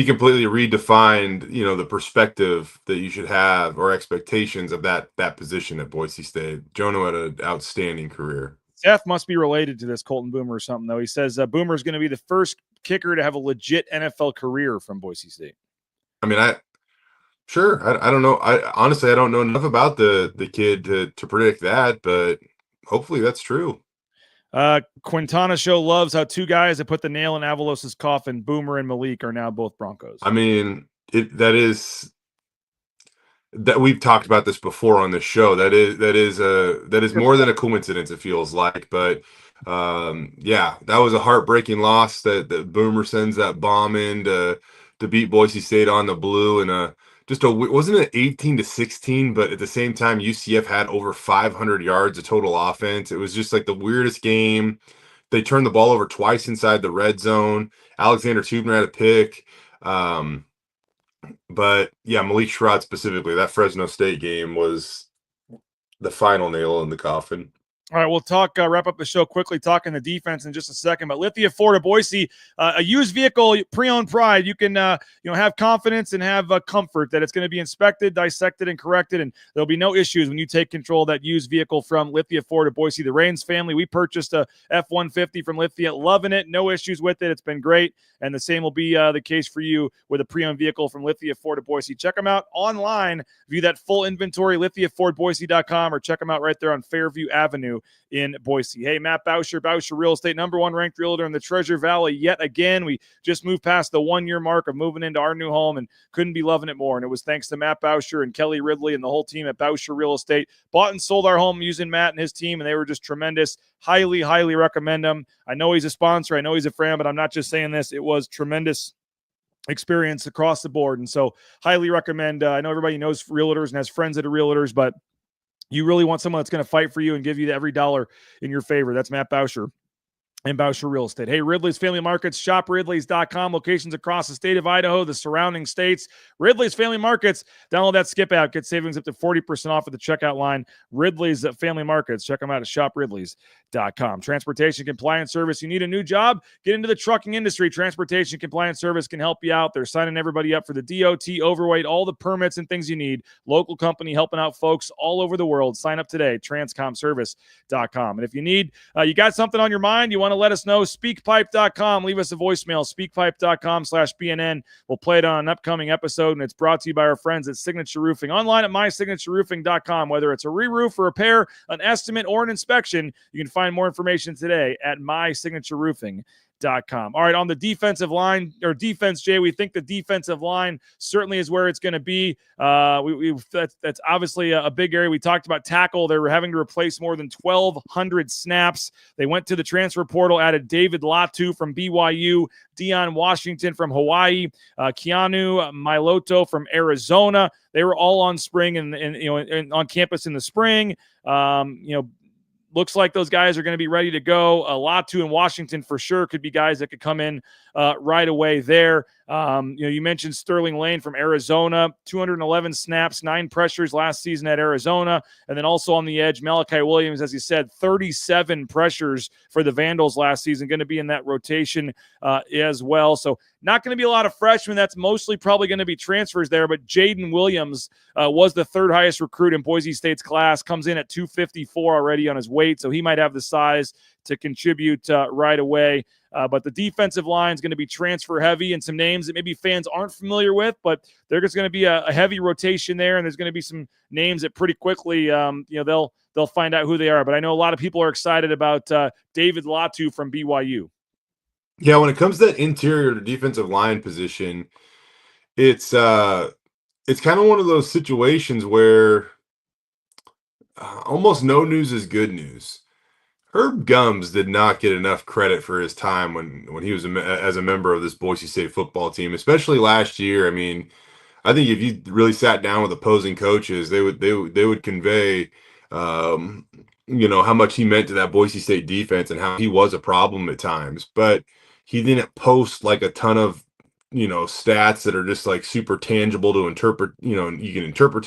completely redefined, the perspective that you should have or expectations of that position at Boise State. Jonah had an outstanding career.
Seth must be related to this Colton Boomer or something, though. He says Boomer is going to be the first kicker to have a legit NFL career from Boise State.
I mean, I don't know. I don't know enough about the kid to predict that, but hopefully that's true.
Quintana Show loves how 2 guys that put the nail in Avalos's coffin, Boomer and Malik, are now both Broncos.
I mean, that we've talked about this before on this show. That is more than a coincidence, it feels like. But that was a heartbreaking loss that Boomer sends that bomb in to beat Boise State on the blue, and wasn't it 18-16, but at the same time UCF had over 500 yards of total offense. It was just like the weirdest game. They turned the ball over twice inside the red zone. Alexander Tubner had a pick. But yeah, Malik Sherrod specifically, that Fresno State game was the final nail in the coffin.
All right, we'll wrap up the show quickly, talking the defense in just a second. But Lithia Ford of Boise, a used vehicle, pre-owned pride. You can have confidence and have comfort that it's going to be inspected, dissected, and corrected, and there'll be no issues when you take control of that used vehicle from Lithia Ford of Boise. The Rains family, we purchased a F-150 from Lithia, loving it, no issues with it. It's been great, and the same will be the case for you with a pre-owned vehicle from Lithia Ford of Boise. Check them out online. View that full inventory, lithiafordboise.com, or check them out right there on Fairview Avenue in Boise. Hey, Matt Bauscher, Bauscher Real Estate, #1 ranked realtor in the Treasure Valley yet again. We just moved past the 1-year mark of moving into our new home and couldn't be loving it more. And it was thanks to Matt Bauscher and Kelly Ridley and the whole team at Bauscher Real Estate. Bought and sold our home using Matt and his team, and they were just tremendous. Highly, highly recommend them. I know he's a sponsor. I know he's a friend, but I'm not just saying this. It was tremendous experience across the board. And so highly recommend. I know everybody knows realtors and has friends that are realtors, but you really want someone that's going to fight for you and give you every dollar in your favor. That's Matt Bauscher and Bauscher Real Estate. Hey, Ridley's Family Markets, shopridleys.com, locations across the state of Idaho, the surrounding states. Ridley's Family Markets, download that Skip app, get savings up to 40% off at the checkout line. Ridley's Family Markets, check them out at shopridleys.com. Transportation Compliance Service, you need a new job? Get into the trucking industry. Transportation Compliance Service can help you out. They're signing everybody up for the DOT, overweight, all the permits and things you need. Local company helping out folks all over the world. Sign up today, transcomservice.com. And if you need, you got something on your mind, you want to let us know, speakpipe.com. Leave us a voicemail, speakpipe.com/BNN. We'll play it on an upcoming episode, and it's brought to you by our friends at Signature Roofing. Online at mysignatureroofing.com. Whether it's a re-roof, a repair, an estimate, or an inspection, you can find more information today at mysignatureroofing.com. All right, on the defensive line or defense, Jay, we think the defensive line certainly is where it's going to be. That's obviously a big area. We talked about tackle. They were having to replace more than 1,200 snaps. They went to the transfer portal, added David Latu from BYU, Deion Washington from Hawaii, Keanu Miloto from Arizona. They were all on spring and on campus in the spring. Looks like those guys are going to be ready to go. Latu and Washington for sure could be guys that could come in right away there. You mentioned Sterling Lane from Arizona, 211 snaps, 9 pressures last season at Arizona. And then also on the edge, Malachi Williams, as you said, 37 pressures for the Vandals last season, going to be in that rotation as well. So not going to be a lot of freshmen. That's mostly probably going to be transfers there. But Jaden Williams was the 3rd highest recruit in Boise State's class, comes in at 254 already on his weight. So he might have the size to contribute right away. But the defensive line is going to be transfer heavy, and some names that maybe fans aren't familiar with, but there's going to be a heavy rotation there, and there's going to be some names that pretty quickly, they'll find out who they are. But I know a lot of people are excited about David Latu from BYU.
Yeah, when it comes to that interior to defensive line position, it's kind of one of those situations where almost no news is good news. Herb Gums did not get enough credit for his time when he was as a member of this Boise State football team, especially last year. I mean, I think if you really sat down with opposing coaches, they would convey, how much he meant to that Boise State defense and how he was a problem at times. But he didn't post like a ton of stats that are just like super tangible to interpret. You can interpret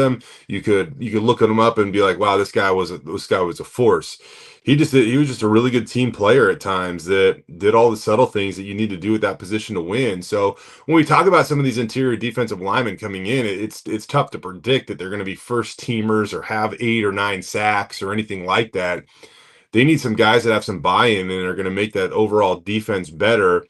them. You could look at them up and be like, wow, this guy was a force. He was just a really good team player at times that did all the subtle things that you need to do at that position to win. So when we talk about some of these interior defensive linemen coming in, it's tough to predict that they're going to be first teamers or have 8 or 9 sacks or anything like that. They need some guys that have some buy-in and are going to make that overall defense better,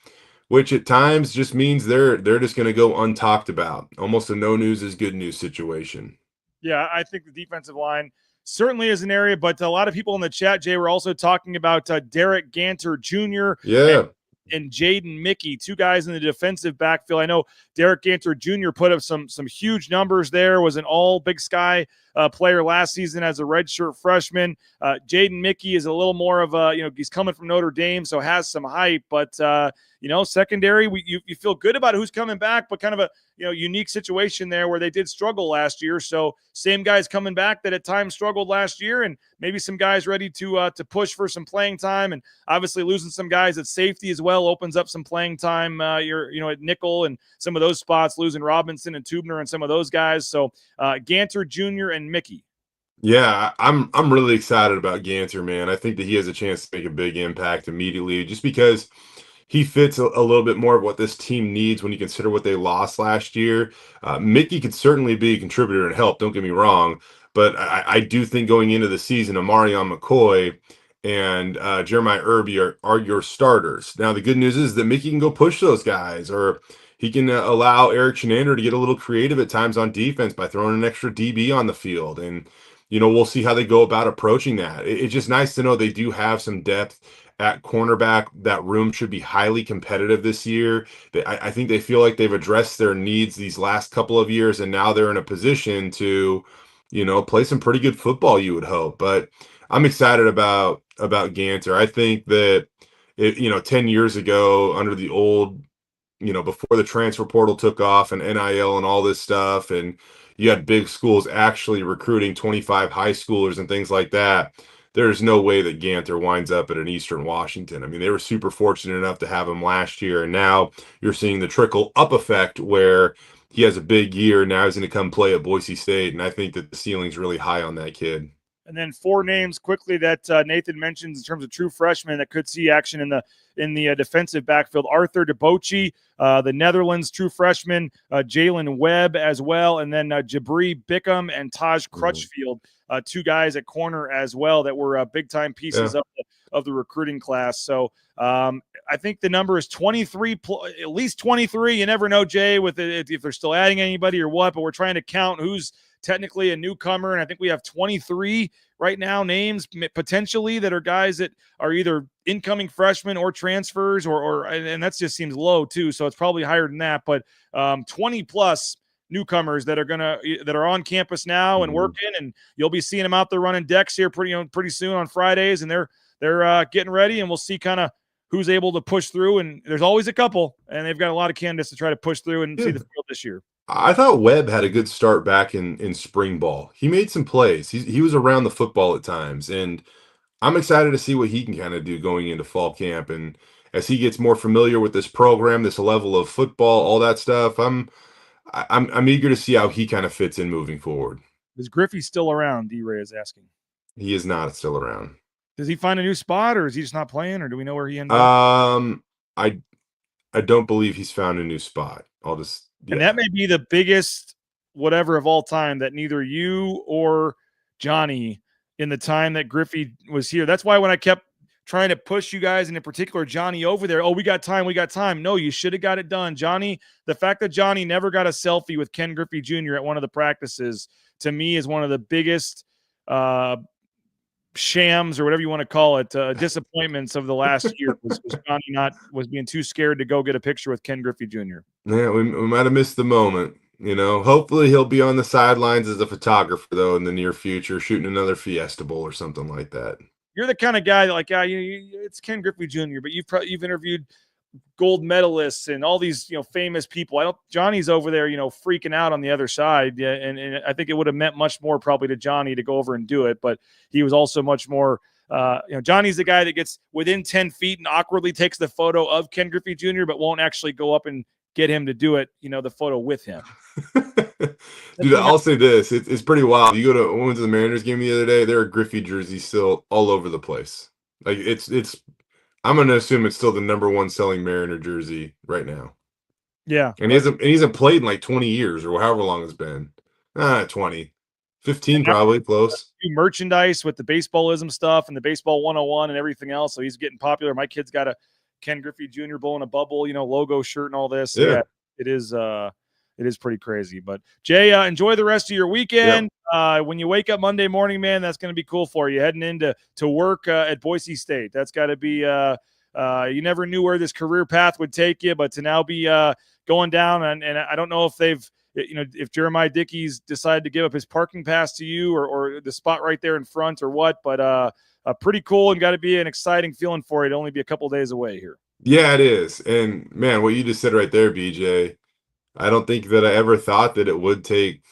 which at times just means they're just going to go untalked about. Almost a no news is good news situation.
Yeah, I think the defensive line certainly is an area, but a lot of people in the chat, Jay, were also talking about Derek Ganter Jr.
Yeah.
and Jaden Mickey, 2 guys in the defensive backfield. I know Derek Ganter Jr. put up some huge numbers there, was an all Big Sky player last season as a redshirt freshman. Jaden Mickey is a little more of he's coming from Notre Dame, so has some hype, but secondary, you feel good about who's coming back, but kind of a unique situation there where they did struggle last year. So same guys coming back that at times struggled last year, and maybe some guys ready to push for some playing time, and obviously losing some guys at safety as well opens up some playing time. At nickel and some of those spots, losing Robinson and Tubner and some of those guys. So Ganter Jr. and Mickey.
Yeah, I'm really excited about Ganter, man. I think that he has a chance to make a big impact immediately, just because he fits a little bit more of what this team needs when you consider what they lost last year. Mickey could certainly be a contributor and help, don't get me wrong, but I do think going into the season, Amarion McCoy and Jeremiah Irby are your starters. Now, the good news is that Mickey can go push those guys, or he can allow Eric Shenander to get a little creative at times on defense by throwing an extra DB on the field. And, we'll see how they go about approaching that. It's just nice to know they do have some depth at cornerback. That room should be highly competitive this year. I think they feel like they've addressed their needs these last couple of years, and now they're in a position to, play some pretty good football, you would hope. But I'm excited about Ganter. I think that 10 years ago, under the old, before the transfer portal took off and NIL and all this stuff, and you had big schools actually recruiting 25 high schoolers and things like that, there's no way that Ganter winds up at an Eastern Washington. I mean, they were super fortunate enough to have him last year, and now you're seeing the trickle up effect where he has a big year. Now he's going to come play at Boise State, and I think that the ceiling's really high on that kid.
And then 4 names quickly that Nathan mentions in terms of true freshmen that could see action in the defensive backfield. Arthur DeBochi, the Netherlands true freshman, Jalen Webb as well, and then Jabri Bickham and Taj Crutchfield, 2 guys at corner as well that were big-time pieces of the recruiting class. So I think the number is 23, at least 23. You never know, Jay, with it, if they're still adding anybody or what, but we're trying to count who's technically a newcomer, and I think we have 23 right now names potentially that are guys that are either incoming freshmen or transfers, and that just seems low too, so it's probably higher than that, but 20 plus newcomers that are on campus now and working, and you'll be seeing them out there running decks here pretty soon on Fridays, and they're getting ready, and we'll see kind of who's able to push through, and there's always a couple, and they've got a lot of candidates to try to push through and see the field this year.
I thought Webb had a good start back in spring ball. He made some plays. He was around the football at times, and I'm excited to see what he can kind of do going into fall camp. And as he gets more familiar with this program, this level of football, all that stuff, I'm eager to see how he kind of fits in moving forward.
Is Griffey still around? D-Ray is asking.
He is not still around.
Does he find a new spot, or is he just not playing, or do we know where he ended up?
I don't believe he's found a new spot.
And that may be the biggest whatever of all time that neither you or Johnny, in the time that Griffey was here. That's why when I kept trying to push you guys, and in particular Johnny over there, we got time. No, you should have got it done. Johnny, the fact that Johnny never got a selfie with Ken Griffey Jr. at one of the practices, to me, is one of the biggest shams, or whatever you want to call it, disappointments of the last year. Was Johnny was being too scared to go get a picture with Ken Griffey Jr.
Yeah, we might have missed the moment. Hopefully he'll be on the sidelines as a photographer, though, in the near future, shooting another Fiesta Bowl or something like that.
You're the kind of guy that, it's Ken Griffey Jr., but you've interviewed gold medalists and all these, famous people. Johnny's over there, freaking out on the other side. Yeah. And I think it would have meant much more probably to Johnny to go over and do it, but he was also much more, Johnny's the guy that gets within 10 feet and awkwardly takes the photo of Ken Griffey Jr., but won't actually go up and get him to do it, the photo with him.
Dude, I'll say this. It's pretty wild. You go to, went to the Mariners game the other day, there are Griffey jerseys still all over the place. Like it's I'm going to assume it's still the number one selling Mariner jersey right now.
Yeah.
And he hasn't played in like 20 years or however long it's been. 20. 15 probably, close.
Merchandise with the baseballism stuff and the baseball 101 and everything else. So he's getting popular. My kid's got a Ken Griffey Jr. blowing a bubble, logo shirt and all this.
Yeah.
It is pretty crazy. But Jay, enjoy the rest of your weekend. Yep. When you wake up Monday morning, man, that's going to be cool for you. Heading into work at Boise State. That's got to be you never knew where this career path would take you, but to now be going down and I don't know if they've if Jeremiah Dickey's decided to give up his parking pass to you or the spot right there in front or what, but pretty cool, and got to be an exciting feeling for you to only be a couple days away here.
Yeah, it is. And man, what you just said right there, BJ, I don't think that I ever thought that it would take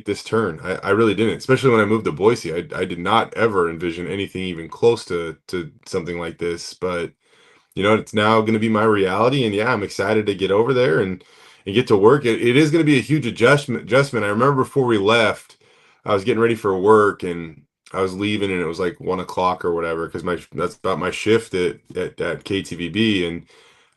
this turn. I really didn't, especially when I moved to Boise. I did not ever envision anything even close to something like this, but it's now going to be my reality. And yeah, I'm excited to get over there and get to work. It is going to be a huge adjustment. I remember before we left, I was getting ready for work and I was leaving and it was like 1 o'clock or whatever, because that's about my shift at KTVB. And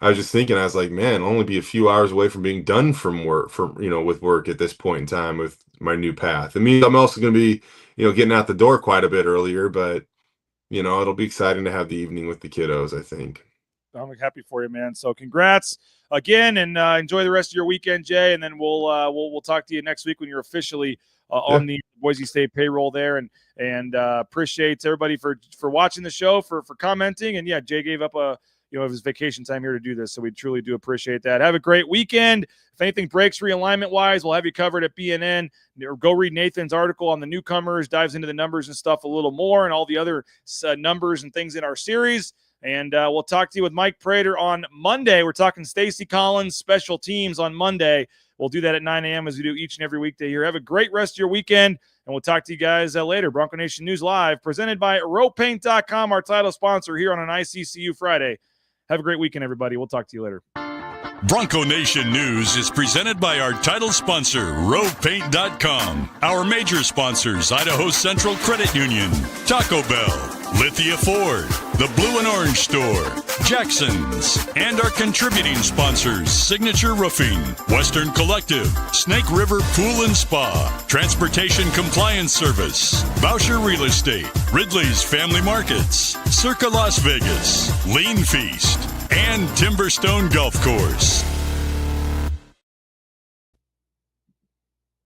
I was just thinking, I was like, man, I'll only be a few hours away from being done from work with work at this point in time with my new path. It means I'm also going to be, getting out the door quite a bit earlier, but it'll be exciting to have the evening with the kiddos, I think.
I'm happy for you, man. So congrats again, and enjoy the rest of your weekend, Jay. And then we'll talk to you next week when you're officially on the Boise State payroll there. And appreciate everybody for watching the show, for commenting. And yeah, Jay gave up of his vacation time here to do this, so we truly do appreciate that. Have a great weekend. If anything breaks realignment wise, we'll have you covered at BNN, or go read Nathan's article on the newcomers, dives into the numbers and stuff a little more, and all the other numbers and things in our series. And we'll talk to you with Mike Prater on Monday. We're talking Stacey Collins special teams on Monday. We'll do that at 9 a.m. as we do each and every weekday here. Have a great rest of your weekend, and we'll talk to you guys later. Bronco Nation News Live, presented by RowPaint.com, our title sponsor here on an ICCU Friday. Have a great weekend, everybody. We'll talk to you later.
Bronco Nation News is presented by our title sponsor, RowPaint.com. Our major sponsors, Idaho Central Credit Union, Taco Bell, Lithia Ford, the Blue and Orange Store, Jackson's, and our contributing sponsors, Signature Roofing, Western Collective, Snake River Pool and Spa, Transportation Compliance Service, Boucher Real Estate, Ridley's Family Markets, Circa Las Vegas, Lean Feast, and Timberstone Golf Course.